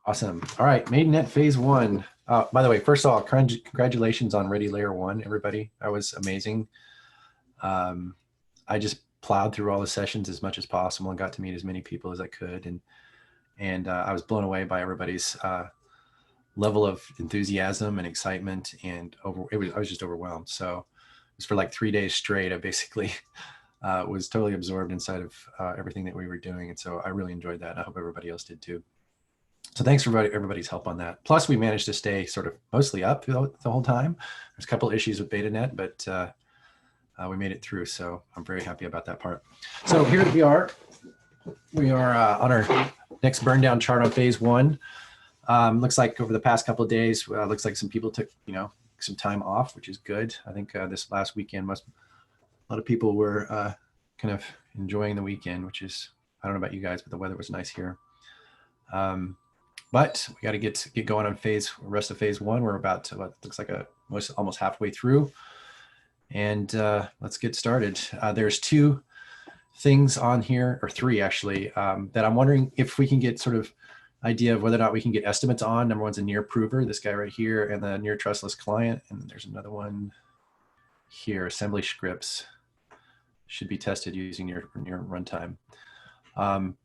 Awesome. All right, mainnet phase one. By the way, first of all, congratulations on Ready Layer 1, everybody. That was amazing. I just plowed through all the sessions as much as possible and got to meet as many people as I could. And I was blown away by everybody's level of enthusiasm and excitement. And I was just overwhelmed. So it was for like 3 days straight. I basically was totally absorbed inside of everything that we were doing. And so I really enjoyed that. I hope everybody else did too. So thanks for everybody's help on that. Plus, we managed to stay sort of mostly up the whole time. There's a couple of issues with BetaNet, but we made it through. So I'm very happy about that part. So here we are. We are on our next burn down chart on phase one. Looks like over the past couple of days, looks like some people took some time off, which is good. I think this last weekend a lot of people were kind of enjoying the weekend, which is, I don't know about you guys, but the weather was nice here. But we got to get going on rest of phase one. We're about to, looks like almost halfway through. And let's get started. There's two things on here, or three actually, that I'm wondering if we can get sort of idea of whether or not we can get estimates on. Number one's a near prover, this guy right here, and the near trustless client. And there's another one here, assembly scripts should be tested using near runtime.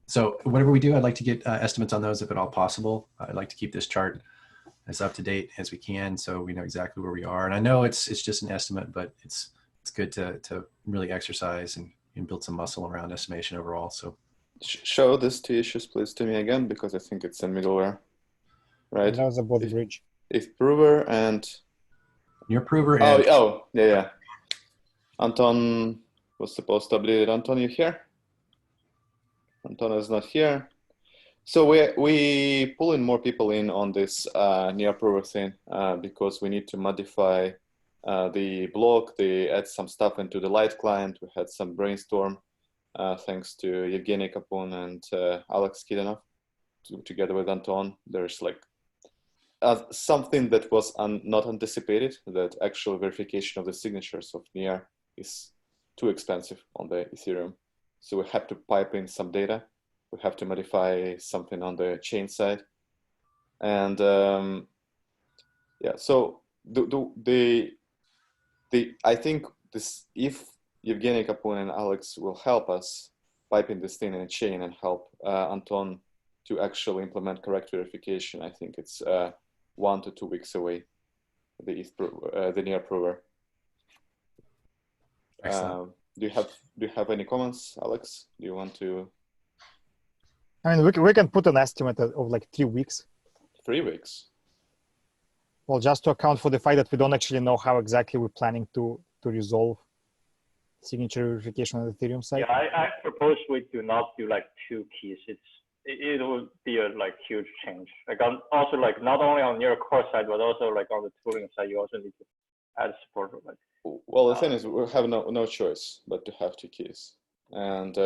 So whatever we do, I'd like to get estimates on those if at all possible. I'd like to keep this chart as up to date as we can, so we know exactly where we are. And I know it's just an estimate, but it's good to really exercise and build some muscle around estimation overall. So show these two issues please to me again, because I think it's in middleware, right? That was about the bridge. If prover and near prover and yeah. Anton was supposed to update it. Anton, you here? Anton is not here. So we pull in more people in on this near prover thing because we need to modify the block. They add some stuff into the light client. We had some brainstorm thanks to Evgeny Kapun and Alex Kidanov together with Anton. There's like something that was not anticipated, that actual verification of the signatures of near is too expensive on the Ethereum. So we have to pipe in some data. We have to modify something on the chain side. And yeah, so I think this, if Evgeny Kapun and Alex will help us piping this thing in a chain and help Anton to actually implement correct verification, I think it's 1 to 2 weeks away, the near prover. Do you have any comments, Alex? Do you want to? I mean, we can put an estimate of like 3 weeks. 3 weeks. Well, just to account for the fact that we don't actually know how exactly we're planning to resolve signature verification on the Ethereum side. Yeah, I propose we do not do like 2 keys. It will be a like huge change. Like also like not only on your core side, but also like on the tooling side, you also need to add support. Like, well, the thing is, we have no choice but to have 2 keys. And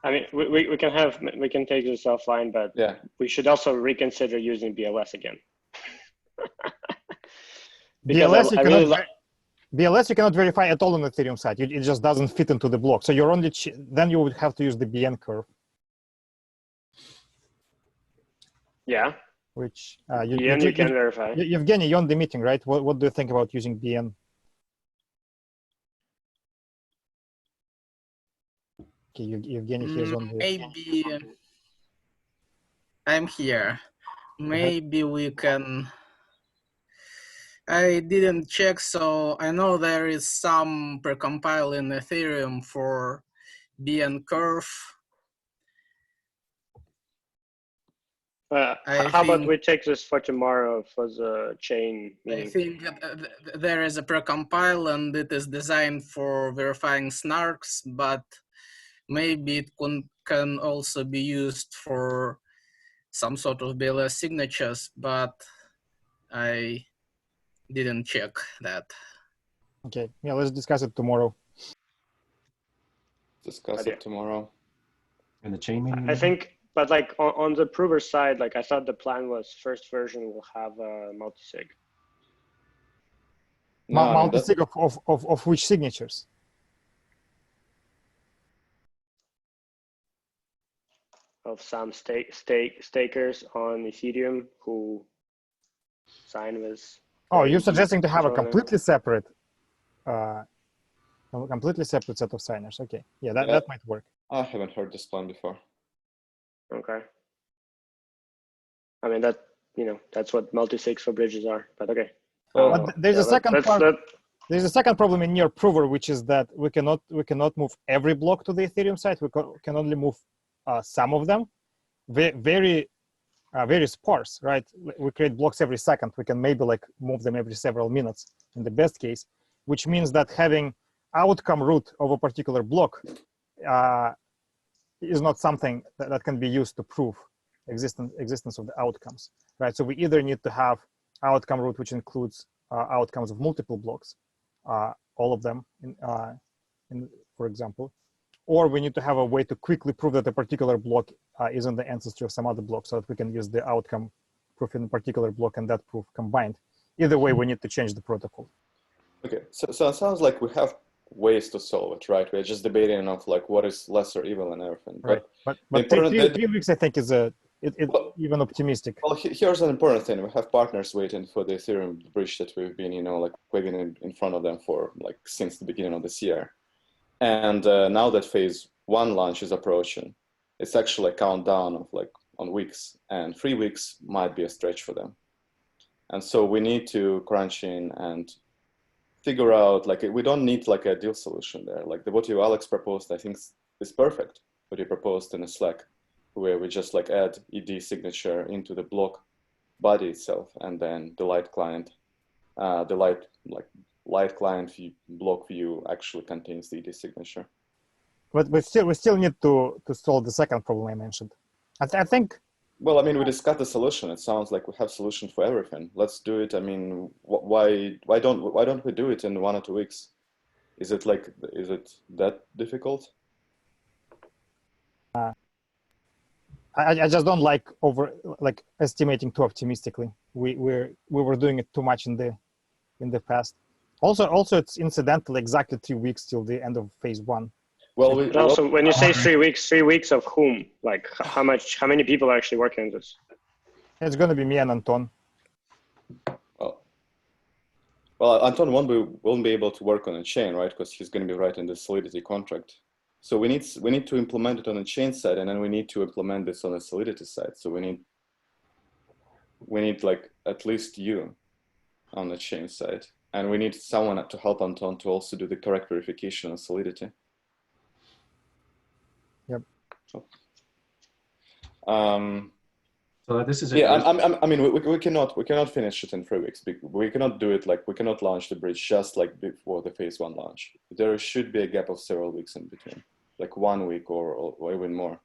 I mean, we can take this offline, but yeah, we should also reconsider using BLS again. BLS you cannot verify at all on the Ethereum side. It just doesn't fit into the block. So you're only then you would have to use the BN curve. Yeah. Which BN you can verify. Evgeny, you're on the meeting, right? What do you think about using BN? Okay, Evgeny here's on the. Maybe I'm here. Maybe we can. I didn't check, so I know there is some precompile in Ethereum for BN curve. How about we take this for tomorrow for the chain meeting? I think there is a precompile and it is designed for verifying snarks, but maybe it can also be used for some sort of BLS signatures, but I didn't check that. Okay, yeah, let's discuss it tomorrow. Discuss it tomorrow. In the chain meeting? I think, but like on the prover side, like I thought the plan was first version will have a multi-sig. No, multi-sig of which signatures? of some stakers on Ethereum who sign with. Oh, you're the suggesting to have a controller. completely separate set of signers. Okay, yeah, that might work. I haven't heard this plan before. Okay. I mean that's what multi-sigs for bridges are. But okay. But there's a second part. There's a second problem in near prover, which is that we cannot move every block to the Ethereum side. We can only move some of them. Very sparse, right? We create blocks every second. We can maybe like move them every several minutes in the best case, which means that having outcome root of a particular block is not something that can be used to prove existence of the outcomes, right? So we either need to have outcome root, which includes outcomes of multiple blocks, all of them, for example, or we need to have a way to quickly prove that a particular block isn't the ancestor of some other block, so that we can use the outcome proof in a particular block and that proof combined. Either way, we need to change the protocol. Okay, so it sounds like we have ways to solve it, right? We're just debating of like what is lesser evil and everything. Right, but 3 weeks I think is even optimistic. Well, here's an important thing: we have partners waiting for the Ethereum bridge that we've been, like waiting in front of them for like since the beginning of this year. And now that phase 1 launch is approaching, it's actually a countdown of like on weeks, and 3 weeks might be a stretch for them. And so we need to crunch in and figure out, like, we don't need like a deal solution there. Like what you, Alex, proposed, I think is perfect. What you proposed in a Slack, where we just like add ED signature into the block body itself, and then the light client, light client view, block view actually contains the ED signature. But we still need to solve the second problem I mentioned. I think. Well, I mean, we discussed the solution. It sounds like we have solution for everything. Let's do it. I mean, why don't we do it in 1 or 2 weeks? Is it that difficult? I just don't like estimating too optimistically. We were doing it too much in the past. Also, it's incidental exactly 3 weeks till the end of phase 1. Well, also, when you say 3 weeks, 3 weeks of whom? Like how many people are actually working on this? It's going to be me and Anton. Well, Anton won't be able to work on a chain, right? Because he's going to be writing the Solidity contract. So we need to implement it on the chain side, and then we need to implement this on the Solidity side. So we need like at least you on the chain side, and we need someone to help Anton to also do the correct verification on Solidity. Yep. So this is I mean, we cannot finish it in 3 weeks. We cannot do it we cannot launch the bridge just like before the phase 1 launch. There should be a gap of several weeks in between, like 1 week or even more,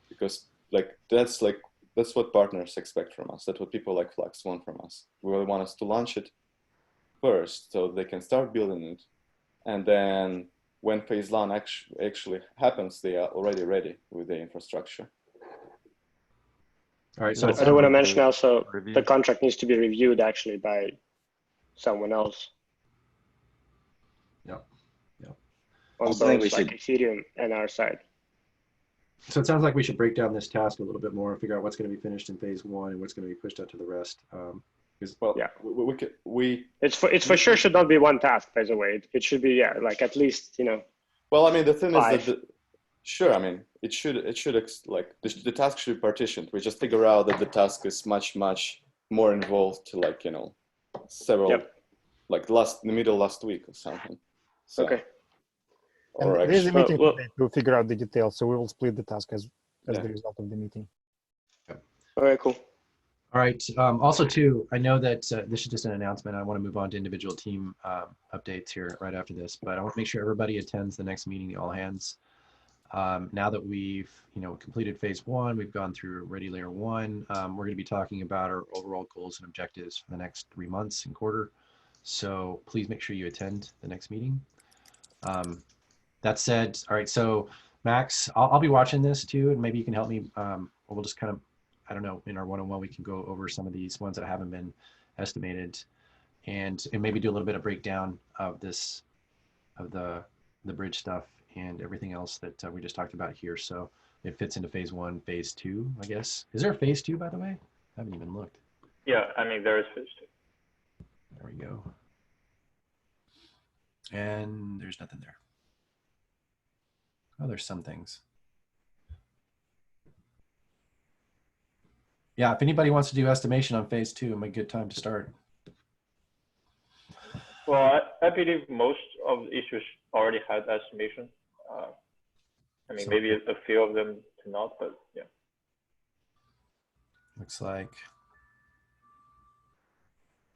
because that's what partners expect from us. That's what people like Flux want from us. We really want us to launch it first so they can start building it, and then when phase 1 actually happens, they are already ready with the infrastructure. All right. So I do want to mention also the contract needs to be reviewed actually by someone else. Yep. On both Ethereum and our side. So it sounds like we should break down this task a little bit more and figure out what's going to be finished in phase 1 and what's going to be pushed out to the rest. It's for sure should not be one task, by the way. It should be like at least Well, I mean, the thing 5. is that sure, I mean, it should the task should be partitioned. We just figure out that the task is much more involved to several the middle last week or something. So, okay. And there's a meeting today to figure out the details, so we will split the task as the result of the meeting. All right, cool. All right. Also, too, I know that this is just an announcement. I want to move on to individual team updates here right after this, but I want to make sure everybody attends the next meeting, the all hands. Now that we've completed phase 1, we've gone through Ready Layer 1. We're going to be talking about our overall goals and objectives for the next 3 months and quarter. So please make sure you attend the next meeting. That said, all right. So Max, I'll be watching this too, and maybe you can help me. We'll just kind of, I don't know, in our one-on-one, we can go over some of these ones that haven't been estimated, and maybe do a little bit of breakdown of this, of the bridge stuff and everything else that we just talked about here. So it fits into phase 1, phase 2, I guess. Is there a phase 2, by the way? I haven't even looked. Yeah, I mean, there is phase 2. There we go. And there's nothing there. Oh, there's some things. Yeah, if anybody wants to do estimation on phase 2, a good time to start. Well, I believe most of the issues already had estimation. I mean, So- maybe a few of them do not, but yeah. Looks like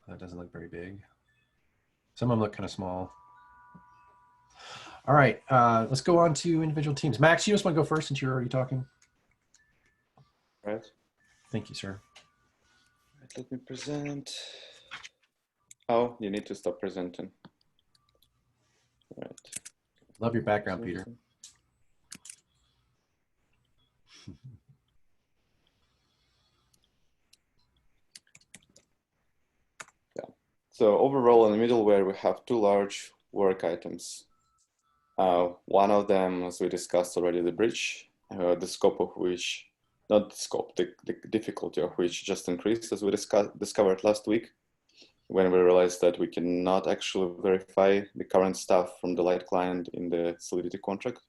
that doesn't look very big. Some of them look kind of small. All right, let's go on to individual teams. Max, you just want to go first since you're already talking? Right. Thank you, sir. Right, let me present. Oh, you need to stop presenting. Right. Love your background, Peter. So overall in the middleware, we have 2 large work items. One of them, as we discussed already, the bridge, the scope of which, not the scope, the difficulty of which just increased, as we discovered last week, when we realized that we cannot actually verify the current stuff from the light client in the Solidity contract.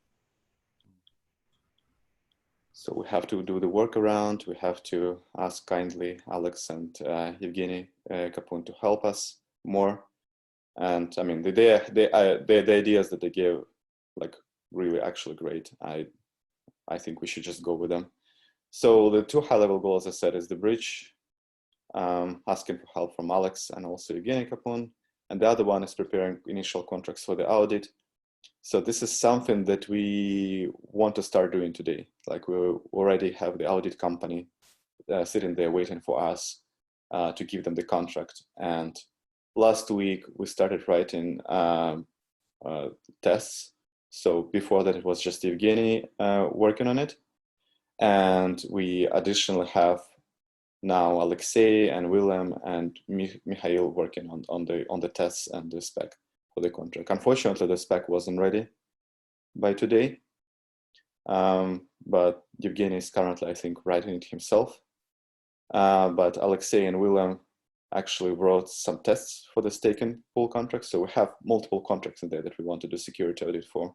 So we have to do the workaround. We have to ask kindly Alex and Evgeny Kapun to help us more. And I mean, the ideas that they gave, like, really actually great. I think we should just go with them. So the 2 high-level goals, as I said, is the bridge, asking for help from Alex and also Evgeny Kapun. And the other one is preparing initial contracts for the audit. So this is something that we want to start doing today. Like, we already have the audit company sitting there waiting for us to give them the contract. And last week we started writing tests. So before that it was just Evgeny working on it. And we additionally have now Alexei and Willem and Mikhail working on the tests and the spec for the contract. Unfortunately, the spec wasn't ready by today, but Evgeny is currently, I think, writing it himself. But Alexei and Willem actually wrote some tests for the staking pool contract. So we have multiple contracts in there that we want to do security audit for.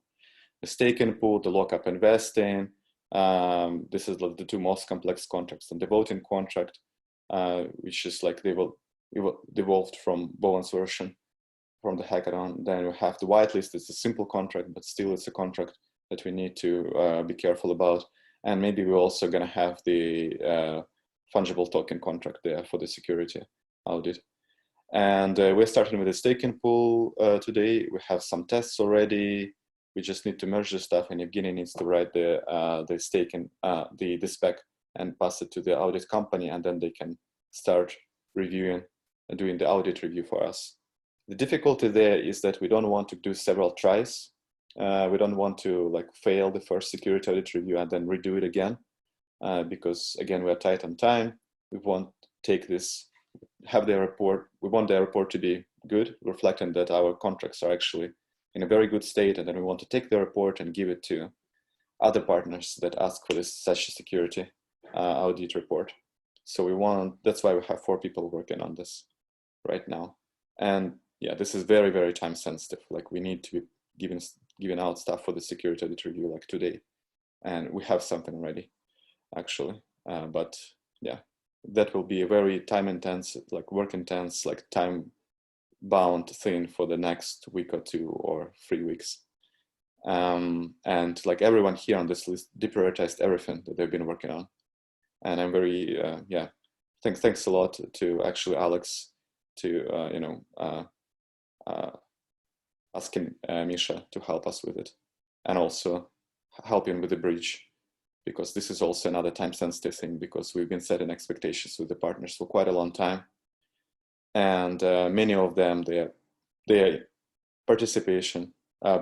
The staking pool, the lockup investing. This is like the 2 most complex contracts. And the voting contract, which is like devolved from Bowen's version from the hackathon. Then we have the whitelist. It's a simple contract, but still it's a contract that we need to be careful about. And maybe we're also going to have the fungible token contract there for the security audit. And we're starting with the staking pool today. We have some tests already. We just need to merge the stuff, and Evgeny needs to write the staking, the spec, and pass it to the audit company, and then they can start reviewing and doing the audit review for us. The difficulty there is that we don't want to do several tries. We don't want to like fail the first security audit review and then redo it again, because again, we're tight on time. We want to take this, have the report. We want the report to be good, reflecting that our contracts are actually in a very good state, and then we want to take the report and give it to other partners that ask for this such a security audit report. So that's why we have 4 people working on this right now. And yeah, this is very, very time sensitive. Like, we need to be giving out stuff for the security audit review like today. And we have something ready, actually. But yeah, that will be a very time intense, like work intense, like time bound thing for the next week or 2 or 3 weeks. And like everyone here on this list deprioritized everything that they've been working on. And I'm very, thanks a lot to actually Alex to, asking Misha to help us with it, and also helping with the bridge, because this is also another time sensitive thing, because we've been setting expectations with the partners for quite a long time. And many of them, their participation, them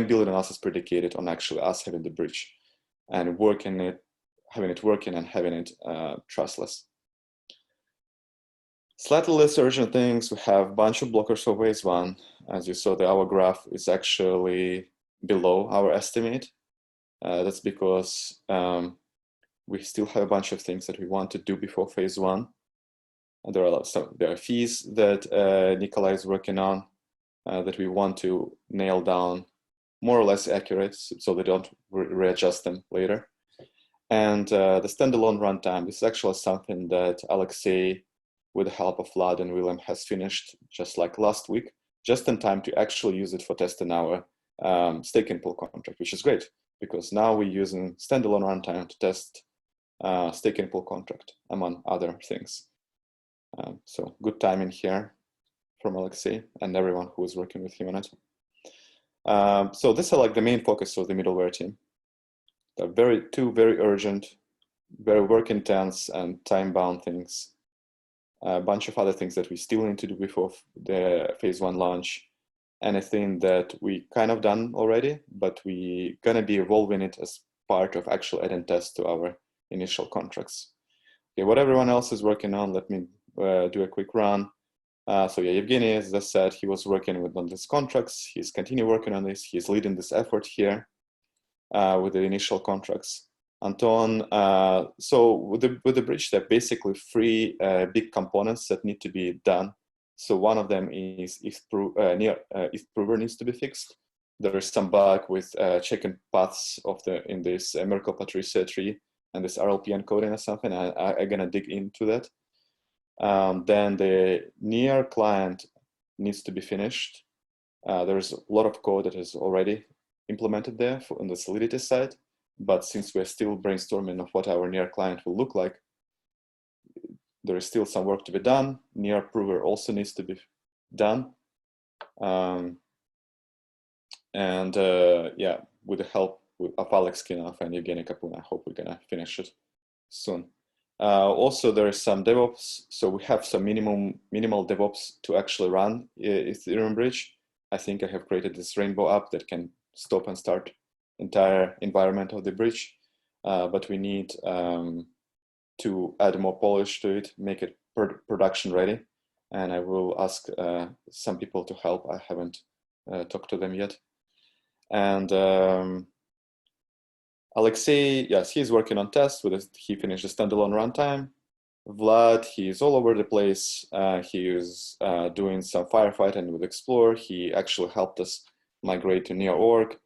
building us is predicated on actually us having the bridge and having it working and having it trustless. Slightly less urgent things, we have a bunch of blockers for phase 1. As you saw, our graph is actually below our estimate. That's because we still have a bunch of things that we want to do before phase 1. And there are fees that Nikolai is working on that we want to nail down more or less accurate so they don't readjust them later. And the standalone runtime, this is actually something that Alexei, with the help of Vlad and Willem, has finished just like last week, just in time to actually use it for testing our stake and pool contract, which is great because now we're using standalone runtime to test stake and pool contract, among other things. So good timing here from Alexei and everyone who is working with him on it. So these are like the main focus of the middleware team. They're two very urgent, very work intense and time-bound things. A bunch of other things that we still need to do before the phase 1 launch. Anything that we kind of done already, but we gonna be evolving it as part of actual add and test to our initial contracts. Okay, what everyone else is working on, let me do a quick run. So yeah, Evgeny, as I said, he was working on these contracts. He's continuing working on this. He's leading this effort here with the initial contracts. Anton, so with the bridge, there are basically 3 big components that need to be done. So one of them is if prover needs to be fixed. There is some bug with checking paths of in this Merkle Patricia tree and this RLP encoding or something. I'm gonna dig into that. Then the near client needs to be finished. There's a lot of code that is already implemented there on the Solidity side, but since we're still brainstorming of what our near client will look like, there is still some work to be done. Near prover also needs to be done. Yeah, with the help of Alex Kinov and Evgeny Kapun, I hope we're gonna finish it soon. Also, there is some DevOps. So we have some minimal DevOps to actually run Ethereum bridge. I think I have created this rainbow app that can stop and start entire environment of the bridge. But we need to add more polish to it, make it production ready. And I will ask some people to help. I haven't talked to them yet. And Alexei, yes, he's working on tests. He finished the standalone runtime. Vlad, he's all over the place. He is doing some firefighting with Explore. He actually helped us migrate to Neo.org,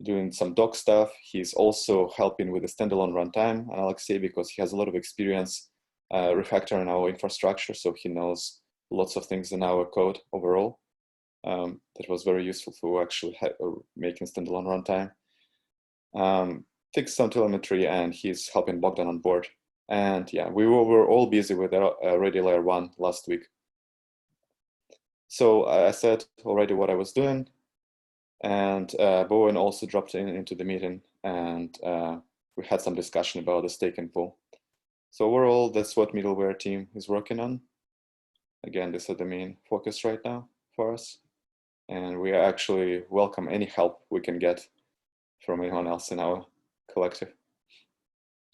doing some doc stuff. He's also helping with the standalone runtime, Alexei, because he has a lot of experience refactoring our infrastructure, so he knows lots of things in our code overall. That was very useful for actually making standalone runtime. Fixed some telemetry, and he's helping Bogdan on board. And yeah, we were all busy with Ready Layer 1 last week. So I said already what I was doing, and Bowen also dropped into the meeting, and we had some discussion about the stake and pool. So overall, that's what middleware team is working on. Again, this is the main focus right now for us. And we actually welcome any help we can get from anyone else in our collective.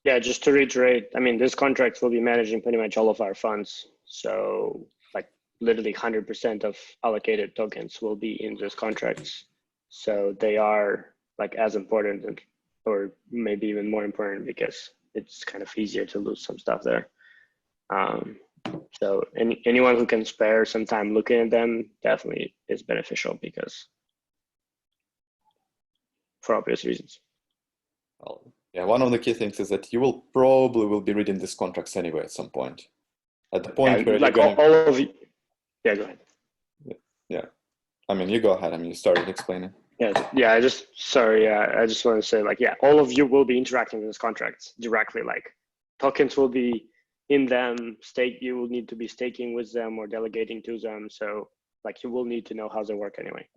Yeah, just to reiterate, I mean, this contract will be managing pretty much all of our funds. So like literally 100% of allocated tokens will be in these contracts. So they are like as important or maybe even more important because it's kind of easier to lose some stuff there. So anyone who can spare some time looking at them definitely is beneficial because for obvious reasons. Well, yeah, one of the key things is that you will probably be reading these contracts anyway at some point. At the point where like you're gonna... all of you. Yeah, go ahead. Yeah, I mean, you go ahead. I mean, you started explaining. Yeah. I just want to say, like, yeah, all of you will be interacting with these contracts directly. Like, tokens will be in them. You will need to be staking with them or delegating to them. So, like, you will need to know how they work anyway.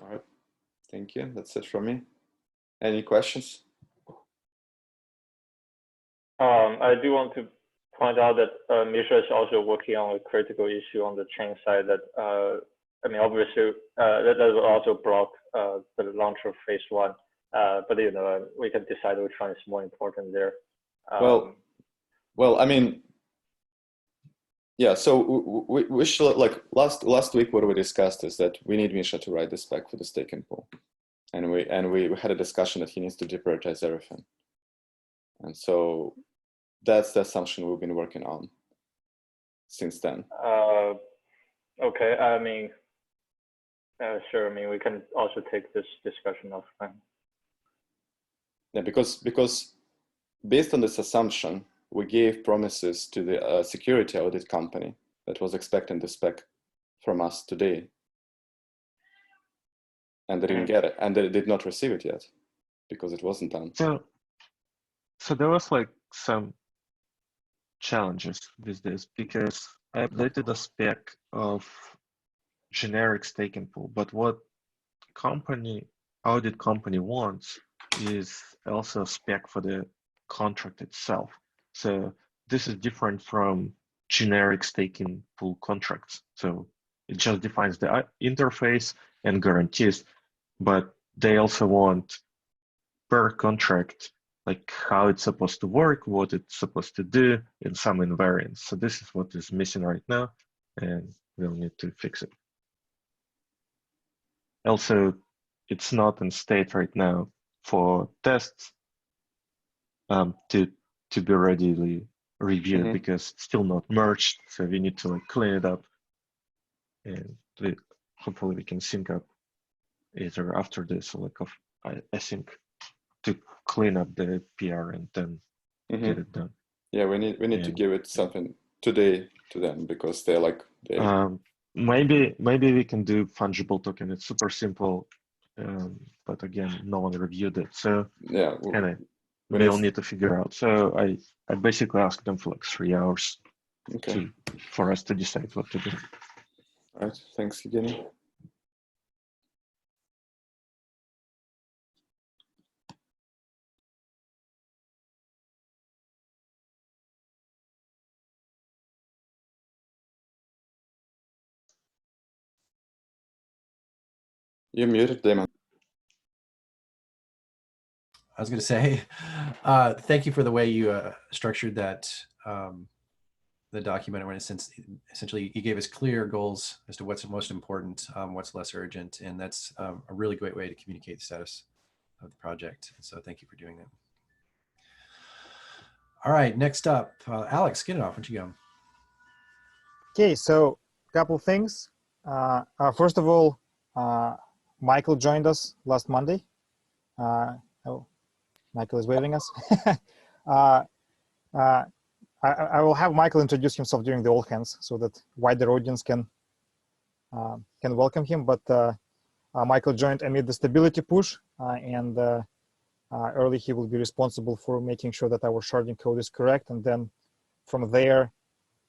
All right. Thank you. That's it from me. Any questions? I do want to point out that Misha is also working on a critical issue on the chain side that, I mean, obviously that will also block the launch of phase 1. But, you know, we can decide which one is more important there. Well, I mean, Yeah, so we should, like last week what we discussed is that we need Misha to write the spec for the staking pool, and we had a discussion that he needs to deprioritize everything, and so that's the assumption we've been working on since then. Okay, I mean, sure. I mean, we can also take this discussion offline. Yeah, because based on this assumption, we gave promises to the security audit company that was expecting the spec from us today, and they didn't get it, and they did not receive it yet because it wasn't done. So there was like some challenges with this because I updated the spec of generic staking pool, but what audit company wants is also a spec for the contract itself. So this is different from generic staking pool contracts. So it just defines the interface and guarantees, but they also want per contract, like how it's supposed to work, what it's supposed to do, and some invariants. So this is what is missing right now, and we'll need to fix it. Also, it's not in state right now for tests to be readily reviewed because it's still not merged. So we need to like clean it up, and hopefully we can sync up either after this or like I think to clean up the PR and then get it done. Yeah, we need to give it something today to them because they're like maybe we can do fungible token. It's super simple, but again, no one reviewed it. So yeah, we'll need to figure out. So I basically asked them for like 3 hours for us to decide what to do. All right, thanks, Evgeny. You're muted, Damon. I was going to say, thank you for the way you structured that, the document. When essentially you gave us clear goals as to what's most important, what's less urgent, and that's a really great way to communicate the status of the project. So thank you for doing that. All right, next up, Alex, get it off. Why don't you go? Okay, so a couple things. First of all, Michael joined us last Monday. Oh, Michael is waving us. I will have Michael introduce himself during the all hands so that wider audience can welcome him. But Michael joined amid the stability push, and early he will be responsible for making sure that our sharding code is correct, and then from there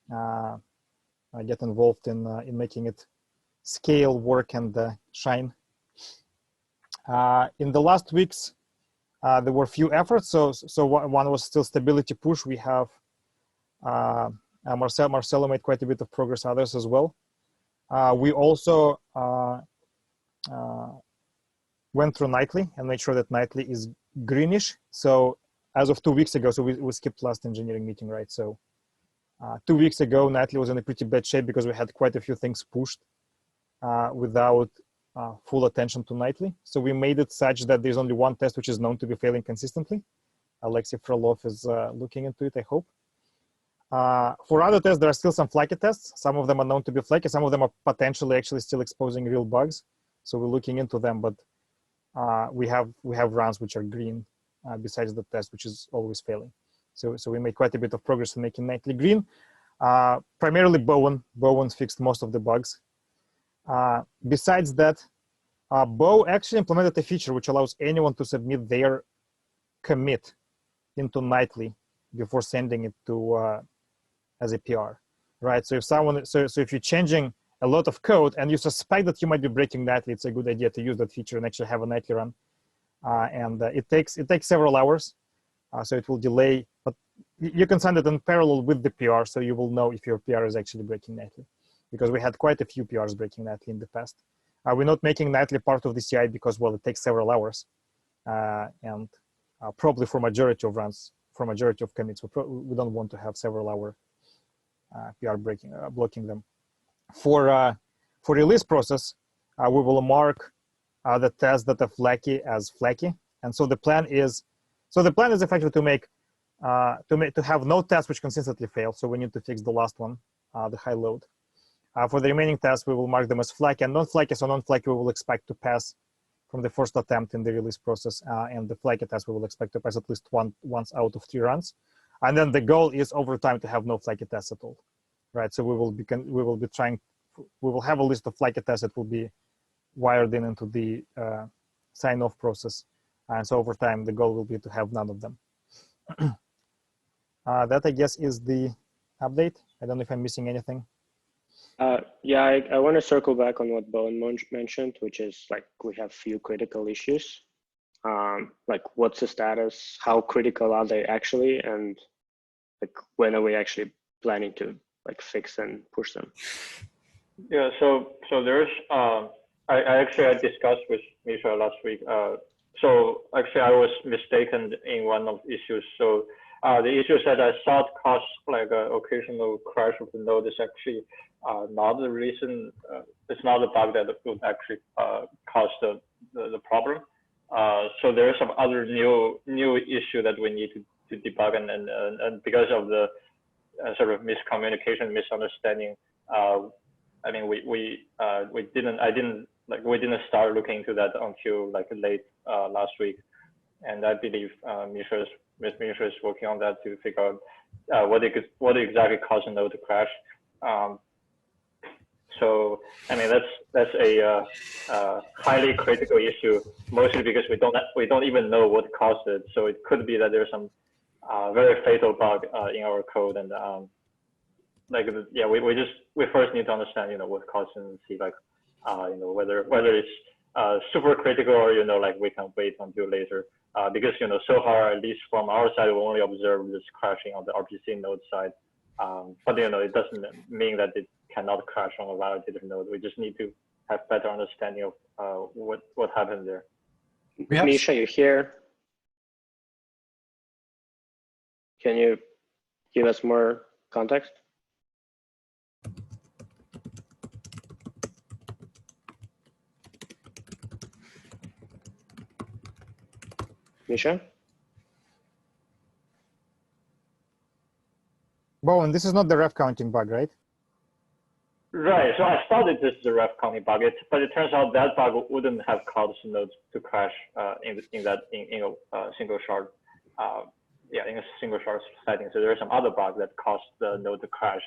I get involved in making it scale, work, and shine. In the last weeks, there were a few efforts. So one was still stability push. We have Marcelo made quite a bit of progress. Others as well. We also went through Nightly and made sure that Nightly is greenish. So as of 2 weeks ago, so we skipped last engineering meeting, right? So 2 weeks ago, Nightly was in a pretty bad shape because we had quite a few things pushed without full attention to Nightly. So we made it such that there's only one test which is known to be failing consistently. Alexei Frolov is looking into it, I hope. For other tests, there are still some flaky tests. Some of them are known to be flaky. Some of them are potentially actually still exposing real bugs. So we're looking into them, but we have runs which are green besides the test, which is always failing. So we made quite a bit of progress in making Nightly green. Primarily Bowen fixed most of the bugs. Besides that, Bo actually implemented a feature which allows anyone to submit their commit into Nightly before sending it to as a PR, right? So if you're changing a lot of code and you suspect that you might be breaking Nightly, it's a good idea to use that feature and actually have a Nightly run. And it takes several hours, so it will delay, but you can send it in parallel with the PR, so you will know if your PR is actually breaking Nightly, because we had quite a few PRs breaking Nightly in the past. We're not making Nightly part of the CI because, well, it takes several hours, and probably for majority of runs, for majority of commits, we don't want to have several hour PR blocking them. For release process, we will mark the tests that are flaky as flaky, and so the plan is effectively to have no tests which consistently fail. So we need to fix the last one, the high load. For the remaining tests, we will mark them as flaky and non-flaky. So non-flaky we will expect to pass from the first attempt in the release process, and the flaky test we will expect to pass at least once out of 3 runs. And then the goal is over time to have no flaky tests at all, right? So we will have a list of flaky tests that will be wired into the sign-off process, and so over time the goal will be to have none of them. That I guess is the update. I don't know if I'm missing anything. Yeah, I want to circle back on what Bowen mentioned, which is like we have few critical issues. Like what's the status? How critical are they actually? And like when are we actually planning to like fix and push them? Yeah, so there's I discussed with Misha last week. So actually I was mistaken in one of the issues. So the issue that I thought caused like an occasional crash of the node is actually not the reason. It's not a bug that would actually cause the problem. So there is some other new issue that we need to debug, and because of the sort of miscommunication, misunderstanding, I mean we didn't start looking into that until like late last week, and I believe Misha is working on that to figure out what exactly caused the node to crash. So I mean that's a highly critical issue, mostly because we don't even know what caused it. So it could be that there's some very fatal bug in our code, and we first need to understand what caused it and see like whether it's super critical or like we can wait until later. Because so far, at least from our side, we only observed this crashing on the RPC node side. But it doesn't mean that it cannot crash on a validator node. We just need to have better understanding of what happened there. Misha, you here? Can you give us more context? Misha? Bowen, this is not the ref counting bug, right? Right. So I started this as a ref counting bug, but it turns out that bug wouldn't have caused nodes to crash in a single shard. In a single shard setting. So there are some other bugs that caused the node to crash.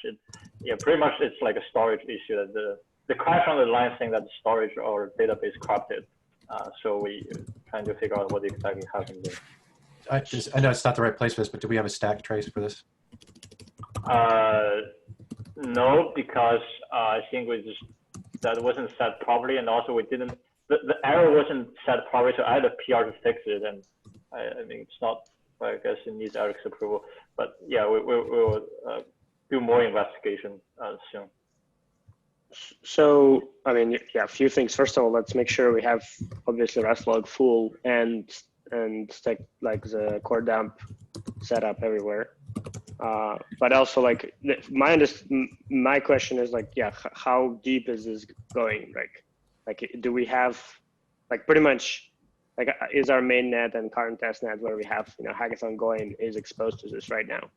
Pretty much it's like a storage issue that the crash on the line saying that the storage or database corrupted. So we trying to figure out what exactly happened there. I know it's not the right place for this, but do we have a stack trace for this? No, because I think that wasn't set properly, and also we didn't. The error wasn't set properly, so I had a PR to fix it, and I mean it's not. I guess it needs Eric's approval, but yeah, we will do more investigation soon. So, I mean, yeah, a few things. First of all, let's make sure we have obviously rest log full and stack like the core dump set up everywhere. But also like my question is like, yeah, how deep is this going? Like do we have like pretty much like is our main net and current test net where we have hackathon going is exposed to this right now?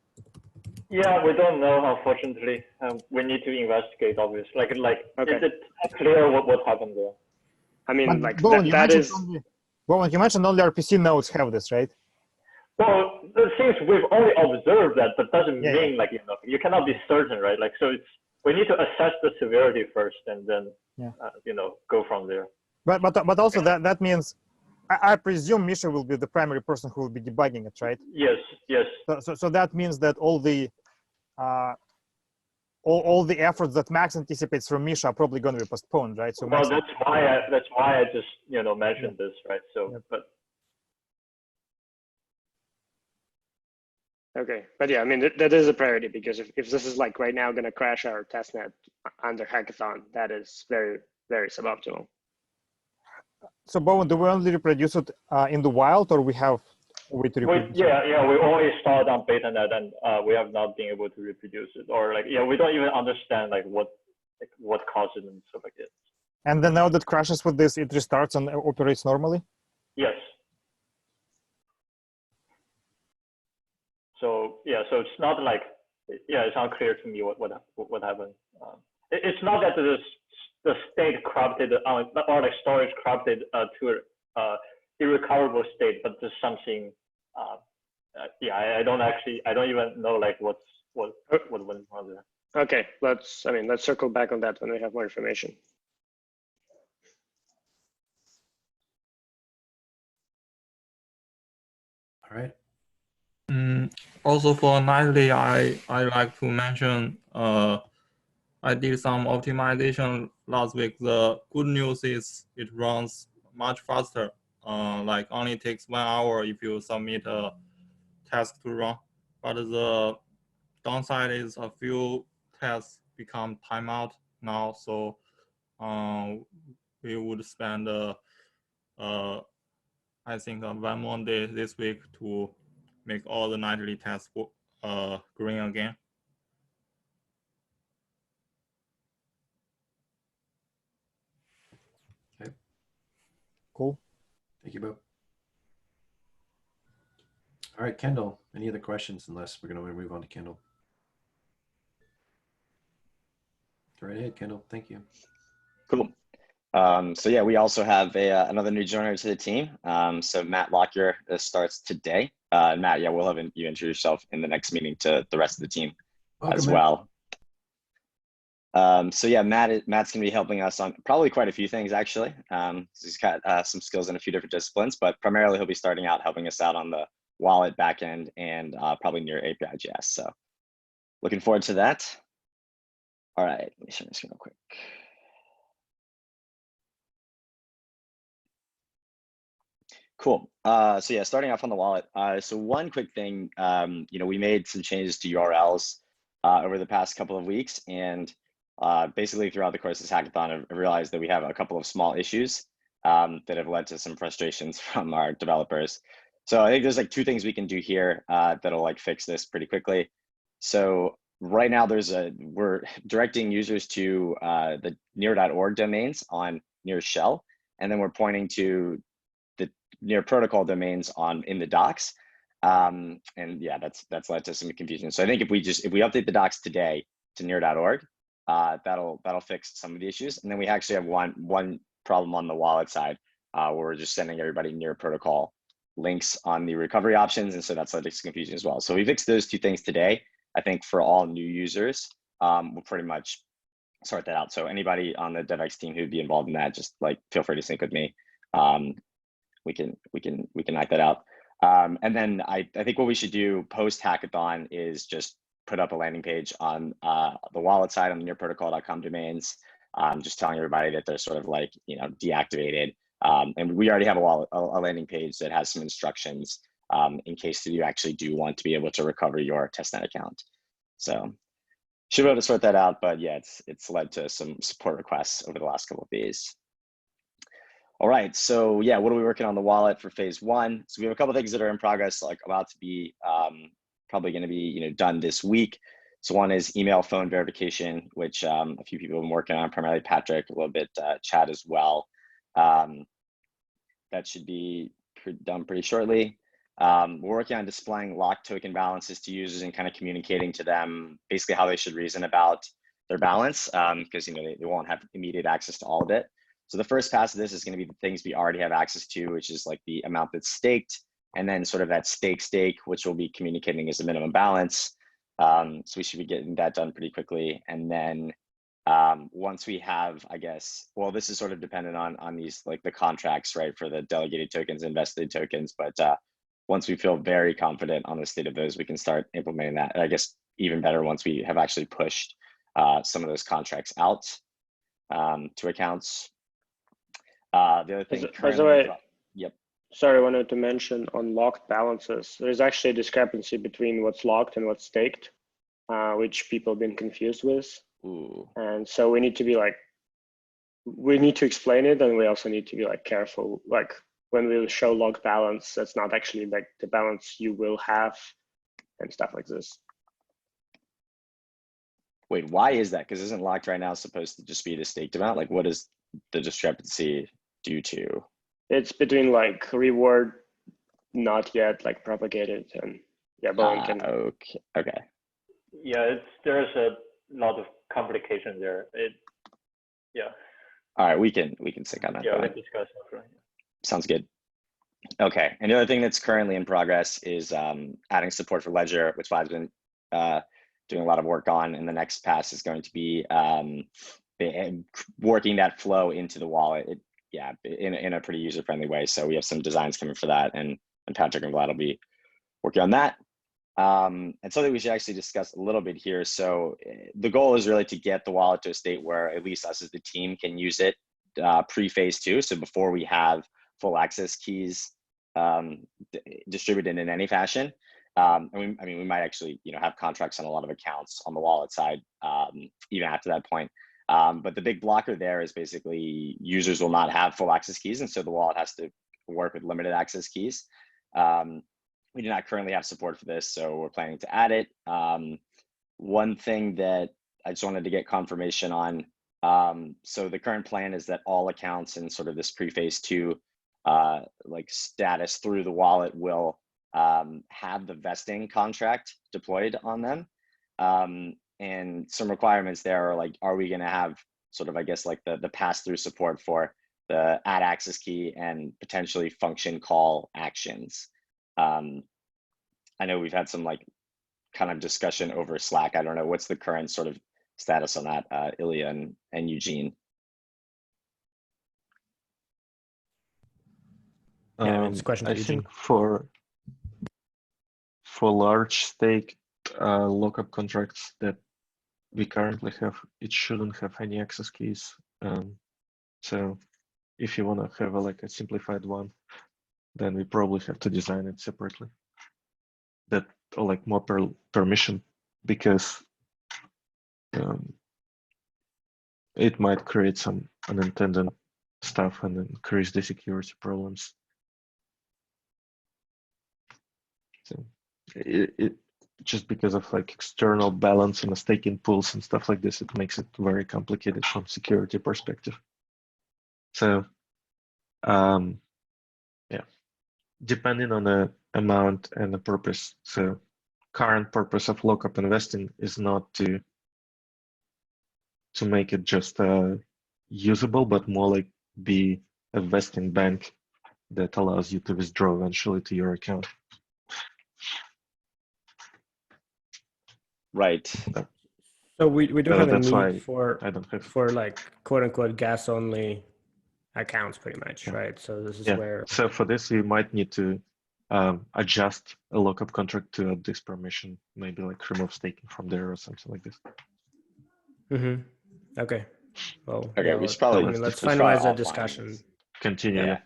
Yeah, we don't know, unfortunately. We need to investigate, obviously. Like, okay. Is it clear what happened there? I mean, like Bowen, that is. Bowen, you mentioned only RPC nodes have this, right? Well, the things we've only observed that, but doesn't mean like you cannot be certain, right? Like, so we need to assess the severity first, and then go from there. But also that means. I presume Misha will be the primary person who will be debugging it, right? Yes. So that means that all the efforts that Max anticipates from Misha are probably going to be postponed, right? So well, that's why I just mentioned this, right? So, but okay, but yeah, I mean that is a priority because if this is like right now going to crash our testnet under hackathon, that is very, very suboptimal. So Bowen, do we only reproduce it in the wild, or we have way to reproduce it. Yeah, we only started on beta.net and we have not been able to reproduce it, or like, yeah, we don't even understand like what caused it and stuff like this. And then now that crashes with this, it restarts and operates normally? Yes. So yeah, so it's not like, yeah, it's unclear to me what happened. It's not that the state corrupted or like storage corrupted to irrecoverable state, but just something. Yeah, I don't even know like what went wrong there. Okay, let's circle back on that when we have more information. All right. Also for nightly, I like to mention I did some optimization last week. The good news is it runs much faster. Like only takes 1 hour if you submit a task to run. But the downside is a few tasks become timeout now. So we would spend I think 1 more day this week to make all the nightly tasks green again. Okay. Cool. Thank you, Bo. All right, Kendall, any other questions? Unless we're going to move on to Kendall. Go right ahead, Kendall. Thank you. Cool. So yeah, we also have another new joiner to the team. So Matt Lockyer starts today. Matt, yeah, we'll have you introduce yourself in the next meeting to the rest of the team. Welcome, as well. So yeah, Matt's going to be helping us on probably quite a few things actually. He's got some skills in a few different disciplines, but primarily he'll be starting out helping us out on the wallet backend and probably near API.js. So looking forward to that. All right, let me share my screen real quick. Cool. So yeah, starting off on the wallet. So one quick thing, we made some changes to URLs over the past couple of weeks, and basically throughout the course of this hackathon, I realized that we have a couple of small issues that have led to some frustrations from our developers. So I think there's like 2 things we can do here that'll like fix this pretty quickly. So right now we're directing users to the near.org domains on near shell, and then we're pointing to the near protocol domains in the docs. And yeah, that's led to some confusion. So I think if we update the docs today to near.org, that'll fix some of the issues. And then we actually have one problem on the wallet side where we're just sending everybody near protocol links on the recovery options. And so that's led to some confusion as well. So we fixed those 2 things today. I think for all new users, we'll pretty much sort that out. So anybody on the Devex team who'd be involved in that, just like feel free to sync with me. We can knock that out. And then I think what we should do post hackathon is just put up a landing page on the wallet side on the nearprotocol.com domains, just telling everybody that they're sort of like, deactivated. And we already have a landing page that has some instructions in case you actually do want to be able to recover your testnet account. So should be able to sort that out, but yeah, it's led to some support requests over the last couple of days. All right, so yeah, what are we working on the wallet for phase 1? So we have a couple of things that are in progress, like about to be probably going to be done this week. So one is email phone verification, which a few people have been working on, primarily Patrick, a little bit Chad as well. That should be done pretty shortly. We're working on displaying locked token balances to users and kind of communicating to them basically how they should reason about their balance, because they won't have immediate access to all of it. So the first pass of this is going to be the things we already have access to, which is like the amount that's staked, and then sort of that stake, which we'll be communicating as the minimum balance. So we should be getting that done pretty quickly. And then once we have, I guess, well, this is sort of dependent on these, like the contracts, right, for the delegated tokens, invested tokens. But once we feel very confident on the state of those, we can start implementing that. And I guess even better once we have actually pushed some of those contracts out to accounts. The other thing, by the way, yep. Sorry, I wanted to mention on locked balances, there's actually a discrepancy between what's locked and what's staked, which people have been confused with. Ooh. And so we need to be like, we need to explain it, and we also need to be like careful. Like when we show log balance, that's not actually like the balance you will have and stuff like this. Wait, why is that? Because isn't locked right now supposed to just be the staked amount? Like, what is the discrepancy due to? It's between like reward not yet like propagated, and yeah, Bowen can. Okay. Yeah, there's a lot of complication there. Yeah. All right, we can sync on that. Yeah, we discuss that. Sounds good. Okay, and the other thing that's currently in progress is adding support for Ledger, which I've been doing a lot of work on, and the next pass is going to be working that flow into the wallet. In a pretty user-friendly way. So we have some designs coming for that, and Patrick and Vlad will be working on that. And something we should actually discuss a little bit here. So the goal is really to get the wallet to a state where at least us as the team can use it pre-phase 2. So before we have full access keys distributed in any fashion. And we might actually have contracts on a lot of accounts on the wallet side even after that point. But the big blocker there is basically users will not have full access keys, and so the wallet has to work with limited access keys. We do not currently have support for this, so we're planning to add it. One thing that I just wanted to get confirmation on, so the current plan is that all accounts in sort of this pre-phase 2 like status through the wallet will have the vesting contract deployed on them. And some requirements there are like, are we going to have sort of, I guess, like the pass-through support for the add access key and potentially function call actions? I know we've had some like kind of discussion over Slack. I don't know, what's the current sort of status on that, Ilya and Eugene? Yeah, it's a question to I Eugene. think for large stake lockup contracts that we currently have, it shouldn't have any access keys. So if you want to have like a simplified one, then we probably have to design it separately. That or like more permission, because it might create some unintended stuff and increase the security problems. So it just because of like external balance and the staking pools and stuff like this, it makes it very complicated from security perspective. So yeah, depending on the amount and the purpose. So current purpose of lockup investing is not to make it just usable, but more like be a vesting bank that allows you to withdraw eventually to your account. Right. So we do have a That's why need for I don't have for like quote unquote gas only accounts, pretty much, Yeah. right? So this is Yeah. where. So for this, you might need to adjust a lockup contract to add this permission, maybe like remove staking from there or something like this. Mm-hmm. Okay. Well, Okay, yeah, we should probably let's probably finalize that offline discussion. Continue. Yeah.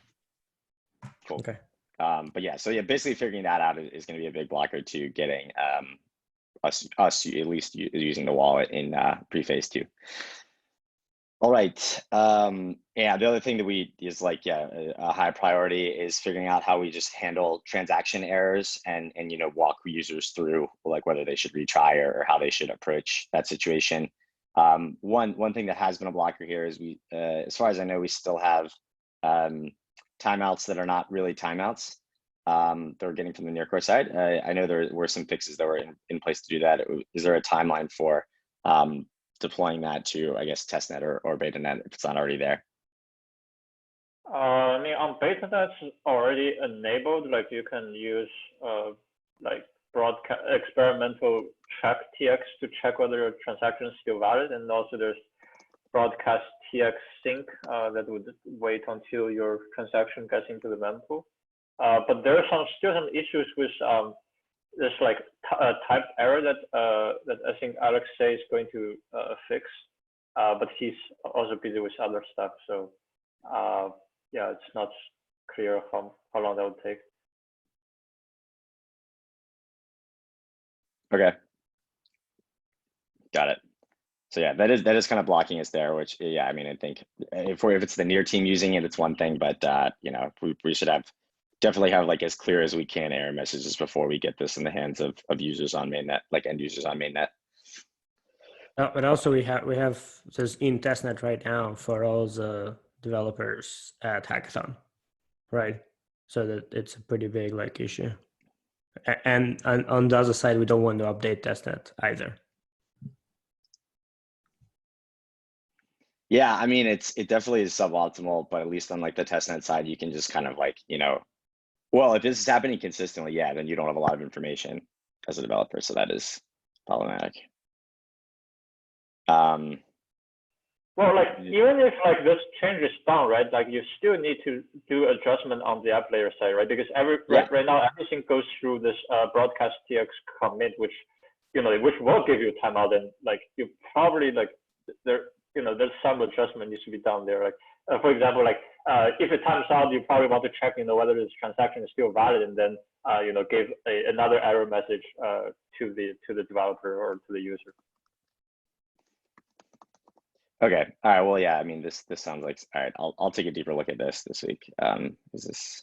Cool. Okay. But yeah, so yeah, basically figuring that out is going to be a big blocker to getting us at least using the wallet in pre-phase 2. All right. Yeah, the other thing that is like, yeah, a high priority is figuring out how we just handle transaction errors and walk users through like whether they should retry or how they should approach that situation. One thing that has been a blocker here is we, as far as I know, we still have timeouts that are not really timeouts that we're getting from the near core side. I know there were some fixes that were in place to do that. Is there a timeline for deploying that to, I guess, testnet or betanet if it's not already there? I mean, on betanet, it's already enabled. Like you can use like broadcast experimental check TX to check whether your transaction is still valid, and also there's broadcast TX sync that would wait until your transaction gets into the mempool. But there are still some issues with this like type error that I think Alex says is going to fix, but he's also busy with other stuff. So yeah, it's not clear how long that would take. Okay. Got it. So yeah, that is kind of blocking us there, which yeah, I mean, I think if it's the near team using it, it's one thing, but you know, we should definitely have like as clear as we can error messages before we get this in the hands of users on mainnet, like end users on mainnet. But also we have this in testnet right now for all the developers at Hackathon, right? So that it's a pretty big like issue. And on the other side, we don't want to update testnet either. Yeah, I mean, it definitely is suboptimal, but at least on like the testnet side, you can just kind of like, you know, well, if this is happening consistently, yeah, then you don't have a lot of information as a developer, so that is problematic. Well, like even if like this change is done, right? Like you still need to do adjustment on the app layer side, right? Because right now everything goes through this broadcast TX commit, which which will give you timeout, and like you probably like there's some adjustment needs to be done there. Like for example, like if it times out, you probably want to check whether this transaction is still valid, and then give another error message to the developer or to the user. Okay. All right. Well, yeah. I mean, this sounds like all right. I'll take a deeper look at this week. Is this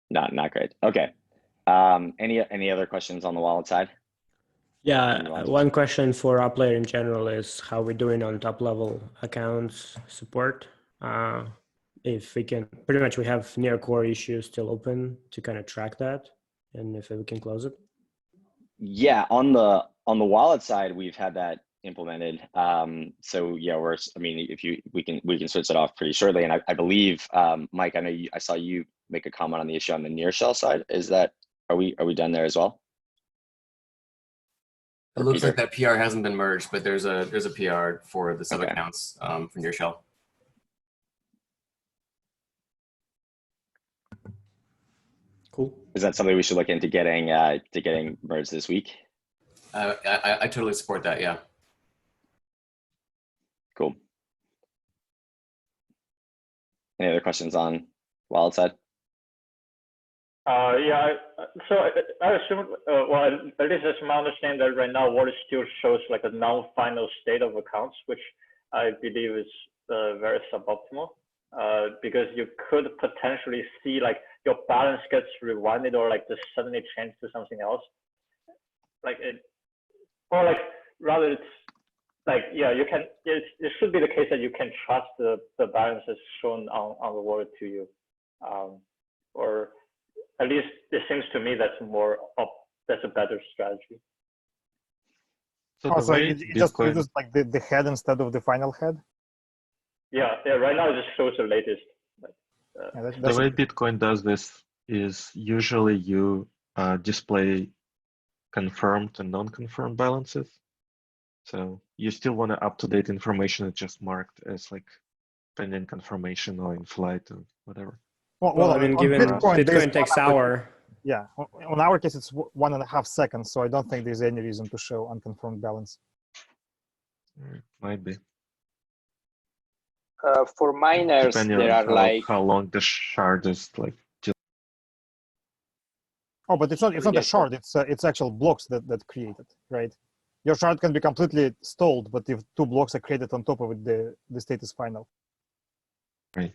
not great? Okay. Any other questions on the wallet side? Yeah. One question for our player in general is how we're doing on top level accounts support. If we can, pretty much we have near core issues still open to kind of track that, and if we can close it. Yeah. On the wallet side, we've had that implemented. So yeah, I mean, we can switch it off pretty shortly. And I believe, Mike, I know I saw you make a comment on the issue on the near shell side. Are we done there as well? It looks like that PR hasn't been merged, but there's a PR for the sub accounts for near shell. Cool. Is that something we should look into getting merged this week? I totally support that. Yeah. Cool. Any other questions on wallet side? Yeah, so I assume, well, at least as my understanding that right now, Wallet still shows like a non-final state of accounts, which I believe is very suboptimal, because you could potentially see like your balance gets rewinded or like just suddenly change to something else. Like or like rather it's like, yeah, you can, it should be the case that you can trust the balance as shown on the wallet to you. Or at least it seems to me that's a better strategy. So it just uses like the head instead of the final head? Yeah, right now it just shows the latest. The way Bitcoin does this is usually you display confirmed and non-confirmed balances. So you still want to up-to-date information that's just marked as like pending confirmation or in flight or whatever. Well, I mean, given Bitcoin takes hour. Yeah, on our case, it's 1.5 seconds, so I don't think there's any reason to show unconfirmed balance. Might be. For miners, depending there on are like how long the shard is like. Oh, but it's not a shard. It's actual blocks that create it, right? Your shard can be completely stalled, but if 2 blocks are created on top of it, the state is final. Right.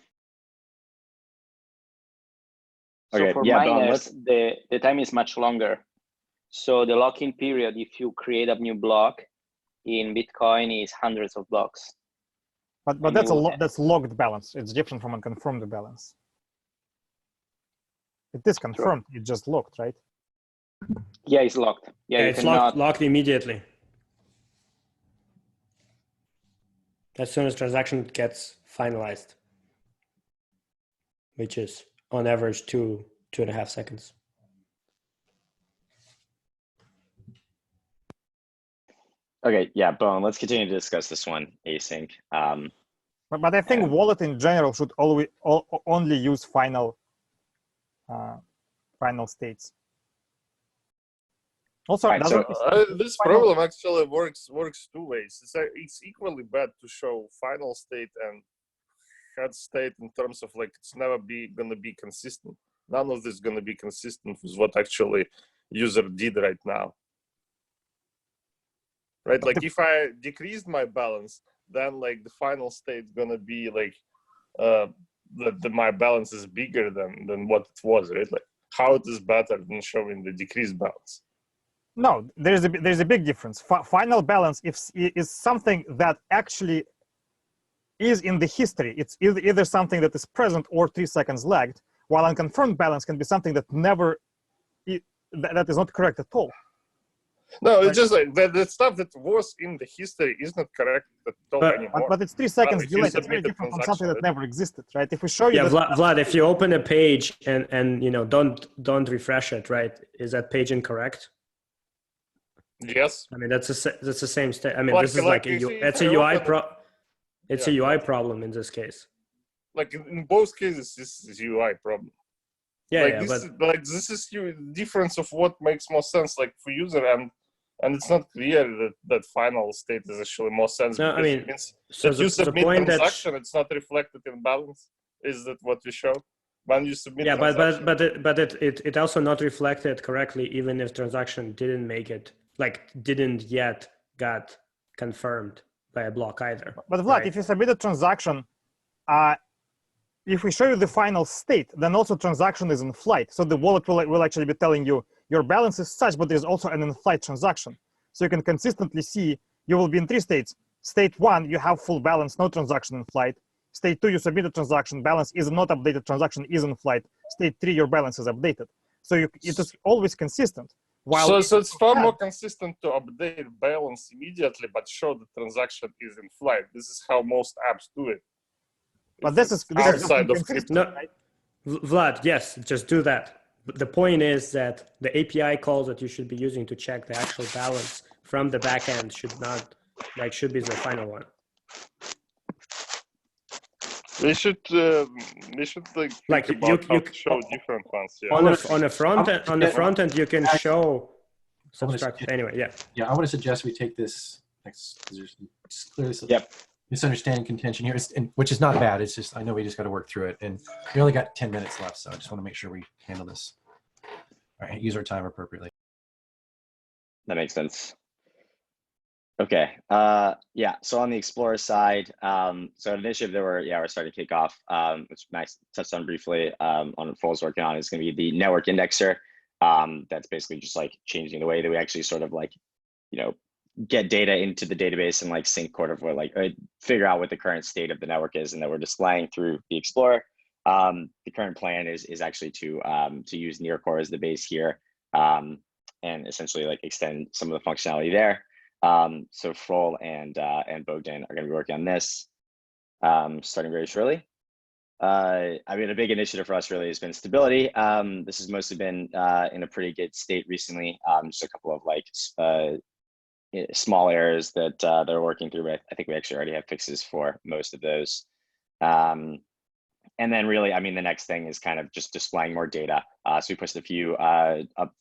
So for miners, the time is much longer. So the lock-in period, if you create a new block in Bitcoin, is hundreds of blocks. But that's logged balance. It's different from unconfirmed balance. It is confirmed. True. It's just locked, right? Yeah, it's locked. Yeah, it's locked immediately. As soon as transaction gets finalized, which is on average 2.5 seconds. Okay, yeah, Bone, let's continue to discuss this one async. But I think wallet in general should always only use final states. Also, right, this problem actually works 2 ways. It's equally bad to show final state and head state in terms of like it's never gonna be consistent. None of this is gonna be consistent with what actually user did right now. right? Like if I decreased my balance, then like the final state gonna be like my balance is bigger than what it was, right? Like how it is better than showing the decreased balance. No, there's a big difference. Final balance is something that actually is in the history. It's either something that is present or 3 seconds lagged, while unconfirmed balance can be something that never that is not correct at all. No, it's just like the stuff that was in the history is not correct at all anymore. But it's 3 seconds delayed. It's very different from something that never existed, right? If we show you, Vlad, if you open a page and you know don't refresh it, right? Is that page incorrect? Yes. I mean that's the same state. I mean, this is like it's a UI It's a UI problem in this case. Like in both cases, this is UI problem. Yeah, like yeah, this is difference of what makes more sense, like for user, and it's not clear that final state is actually more sense. No, I mean, it means so that you submit transaction, it's not reflected in balance. Is that what we show? When you submit, yeah, but it also not reflected correctly, even if transaction didn't make it, like didn't yet got confirmed by a block either. But Vlad, right? if you submit a transaction, if we show you the final state, then also transaction is in flight. So the wallet will actually be telling you your balance is such, but there's also an in-flight transaction. So you can consistently see you will be in 3 states. State 1, you have full balance, no transaction in flight. State 2, you submit a transaction, balance is not updated, transaction is in flight. State 3, your balance is updated. So it is always consistent. So it's far more consistent to update balance immediately, but show the transaction is in flight. This is how most apps do it. But this is outside of crypto. No, Vlad, yes, just do that. But the point is that the API calls that you should be using to check the actual balance from the backend should be the final one. They should like think about how to show different ones. Yeah. On the front end you can show subtract anyway. Yeah. Yeah, I want to suggest we take this next. There's clearly some misunderstanding contention here, which is not bad. It's just I know we just got to work through it, and we only got 10 minutes left, so I just want to make sure we handle this. All right, use our time appropriately. That makes sense. Okay. Yeah. So on the Explorer side, so an initiative that we're starting to kick off, which Max touched on briefly, on Foles working on, is going to be the network indexer. That's basically just like changing the way that we actually sort of like, get data into the database and like sync figure out what the current state of the network is, and that we're displaying through the Explorer. The current plan is actually to use Nearcore as the base here, and essentially like extend some of the functionality there. So Frol and Bogdan are going to be working on this, starting very shortly. I mean, a big initiative for us really has been stability. This has mostly been in a pretty good state recently. Just a couple of like small errors that they're working through, but I think we actually already have fixes for most of those. And then really, I mean, the next thing is kind of just displaying more data. So we pushed a few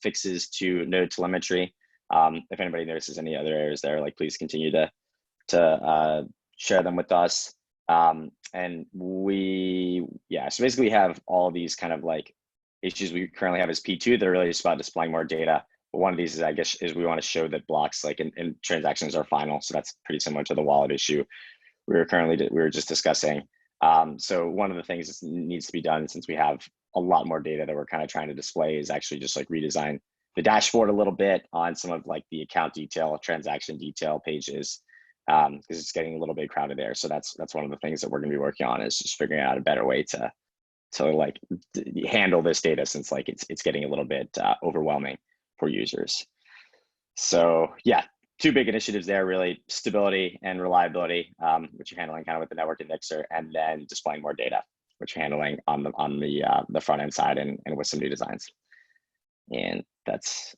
fixes to node telemetry. If anybody notices any other errors there, like please continue to share them with us. And so basically we have all these kind of like issues we currently have as P2 that are really just about displaying more data. But one of these is, I guess, is we want to show that blocks like and transactions are final. So that's pretty similar to the wallet issue we were just discussing. So one of the things that needs to be done, since we have a lot more data that we're kind of trying to display, is actually just like redesign the dashboard a little bit on some of like the account detail, transaction detail pages, because it's getting a little bit crowded there. So that's one of the things that we're going to be working on, is just figuring out a better way to like handle this data, since like it's getting a little bit overwhelming for users. So yeah, 2 big initiatives there, really: stability and reliability, which you're handling kind of with the network indexer, and then displaying more data, which you're handling on the front end side and with some new designs. And that's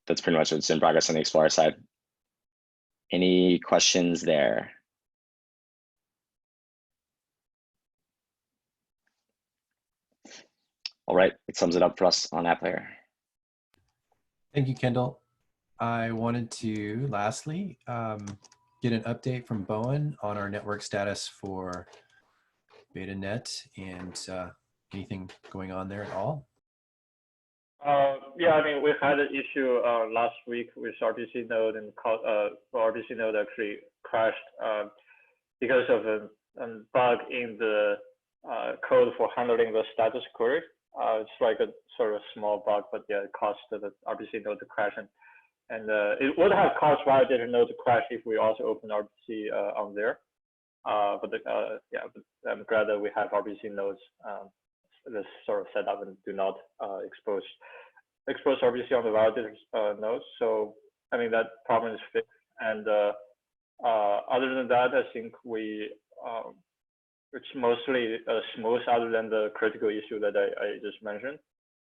pretty much what's in progress on the Explorer side. Any questions there? All right, it sums it up for us on AppLayer. Thank you, Kendall. I wanted to lastly get an update from Bowen on our network status for BetaNet and anything going on there at all. Yeah, I mean, we had an issue last week with RPC node, and RPC node actually crashed because of a bug in the code for handling the status query. It's like a sort of small bug, but yeah, it caused the RPC node to crash, and it would have caused validator node to crash if we also open RPC on there. But I'm glad that we have RPC nodes this sort of setup and do not expose RPC on the validator nodes. So I mean that problem is fixed, and other than that, I think it's mostly smooth, other than the critical issue that I just mentioned,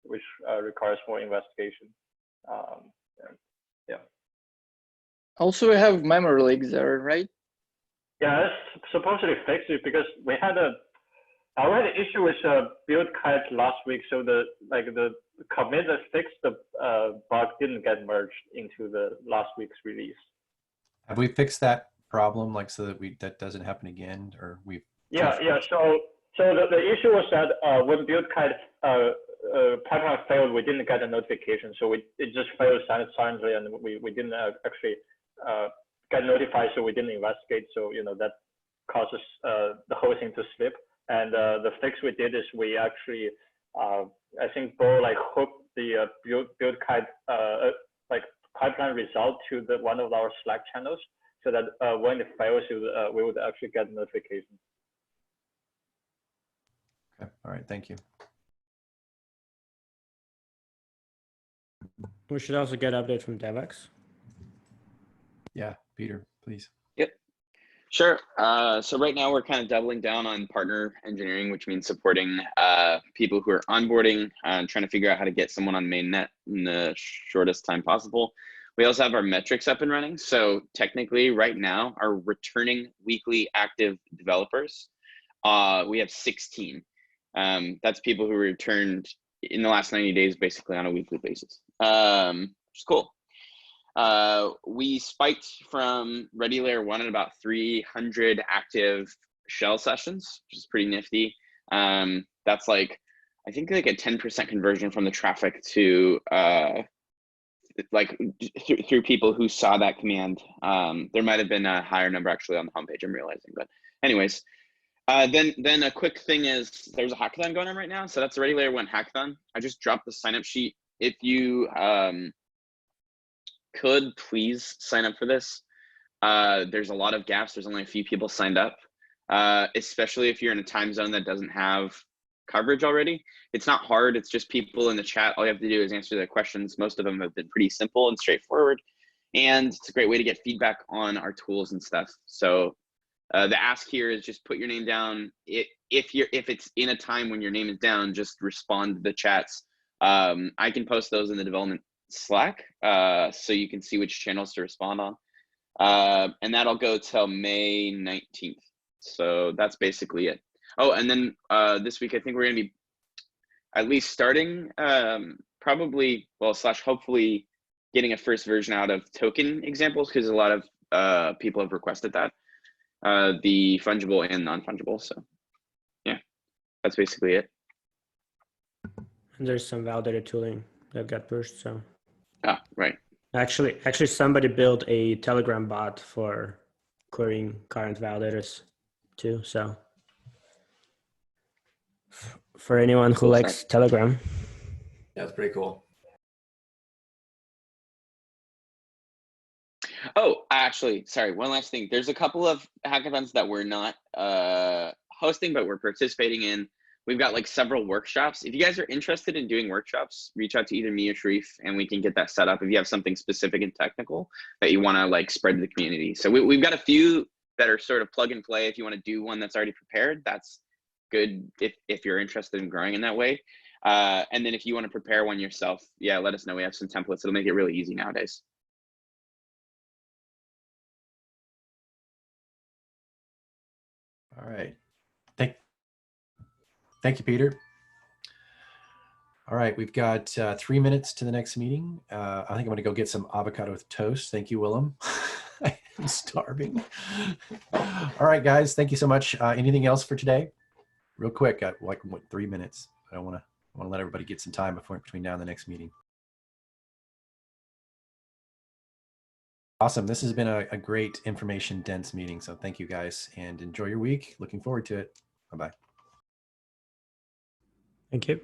which requires more investigation. Yeah. Also, we have memory leaks there, right? Yeah, it's supposedly fixed it because we had an issue with build kite last week. So the commit that fixed the bug didn't get merged into the last week's release. Have we fixed that problem, like so that that doesn't happen again, or we've? Yeah. So the issue was that when build kite pipeline failed, we didn't get a notification. So it just failed silently, and we didn't actually get notified. So we didn't investigate. So that causes the whole thing to slip. And the fix we did is we actually I think Bo hooked the build kite pipeline result to one of our Slack channels, so that when it fails, we would actually get a notification. Okay. All right. Thank you. We should also get update from Devex. Yeah, Peter, please. Yep. Sure. So right now we're kind of doubling down on partner engineering, which means supporting people who are onboarding and trying to figure out how to get someone on mainnet in the shortest time possible. We also have our metrics up and running. So technically right now, our returning weekly active developers, we have 16. That's people who returned in the last 90 days, basically on a weekly basis, which is cool. We spiked from Ready Layer 1 at about 300 active shell sessions, which is pretty nifty. That's I think a 10% conversion from the traffic to through people who saw that command. There might have been a higher number actually on the homepage, I'm realizing, but anyways. Then a quick thing is there's a hackathon going on right now. So that's the Ready Layer 1 hackathon. I just dropped the sign up sheet. If you could please sign up for this. There's a lot of gaps. There's only a few people signed up, especially if you're in a time zone that doesn't have coverage already. It's not hard. It's just people in the chat. All you have to do is answer their questions. Most of them have been pretty simple and straightforward. And it's a great way to get feedback on our tools and stuff. So the ask here is just put your name down. If it's in a time when your name is down, just respond to the chats. I can post those in the development Slack, so you can see which channels to respond on. And that'll go till May 19th. So that's basically it. Oh, and then this week, I think we're gonna be at least starting probably, hopefully getting a first version out of token examples, because a lot of people have requested that. The fungible and non-fungible. So yeah, that's basically it. And there's some validated tooling that got pushed. So right. Actually, somebody built a Telegram bot for querying current validators too. So for anyone who likes Telegram. Yeah, it's pretty cool. Oh, actually, sorry, one last thing. There's a couple of hackathons that we're not hosting, but we're participating in. We've got several workshops. If you guys are interested in doing workshops, reach out to either me or Sharif, and we can get that set up if you have something specific and technical that you want to spread to the community. So we've got a few that are sort of plug and play. If you want to do one that's already prepared, that's good if you're interested in growing in that way. And then if you want to prepare one yourself, yeah, let us know. We have some templates. It'll make it really easy nowadays. All right. Thank you, Peter. All right, we've got 3 minutes to the next meeting. I think I'm going to go get some avocado with toast. Thank you, Willem. I'm starving. All right, guys, thank you so much. Anything else for today? Real quick, got 3 minutes. I don't want to I want to let everybody get some time between now and the next meeting. Awesome. This has been a great information dense meeting. So thank you guys and enjoy your week. Looking forward to it. Bye-bye. Thank you.